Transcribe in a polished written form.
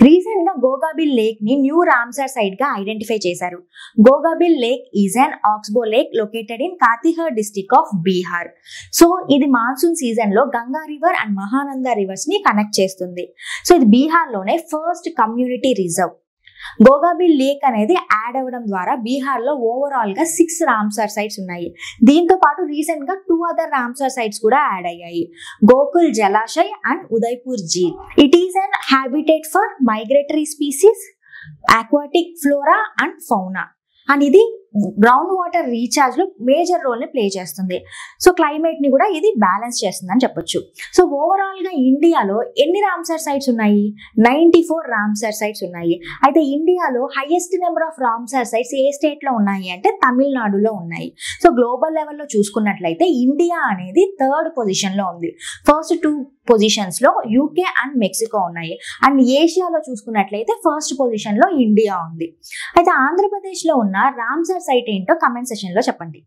Recent గా Gogabil lake ని new Ramsar site గా ఐడెంటిఫై చేశారు. Gogabil lake is an oxbow lake located in Katihar district of Bihar. So ఇది monsoon season లో Ganga river and Mahananda rivers ని కనెక్ట్ చేస్తుంది. సో ఇది బీహార్ లోనే first community reserve. Gogabil lake అనేది యాడ్ అవ్వడం ద్వారా బీహార్ లో ఓవరాల్ గా 6 రామ్సర్ సైట్స్ ఉన్నాయి. దీంతో పాటు రీసెంట్ గా 2 అదర్ రామ్సర్ సైట్స్ కూడా యాడ్ అయ్యాయి, Gokul Jalashay and Udaipur Jheel. It is an habitat for migratory species, aquatic flora and fauna. And ఇది గ్రౌండ్ వాటర్ రీఛార్జ్ లో మేజర్ రోల్ ని ప్లే చేస్తుంది. సో క్లైమేట్ ని కూడా ఇది బ్యాలెన్స్ చేస్తుంది అని చెప్పొచ్చు. సో ఓవరాల్ గా ఇండియాలో ఎన్ని రామ్సర్ సైట్స్ ఉన్నాయి? 94 రామ్సర్ సైట్స్ ఉన్నాయి. అయితే ఇండియాలో highest number of Ramsar sites ఏ స్టేట్ లో ఉన్నాయి అంటే తమిళనాడులో ఉన్నాయి. సో గ్లోబల్ లెవెల్లో చూసుకున్నట్లయితే ఇండియా అనేది 3rd పొజిషన్ లో ఉంది. ఫస్ట్ 2 పొజిషన్స్ లో యూకే అండ్ మెక్సికో ఉన్నాయి. అండ్ ఏషియాలో చూసుకున్నట్లయితే ఫస్ట్ పొజిషన్ లో ఇండియా ఉంది. అయితే ఆంధ్రప్రదేశ్ లో ఉన్న రామ్సర్ సైట్ ఏంటో కమెంట్ సెక్షన్ లో చెప్పండి.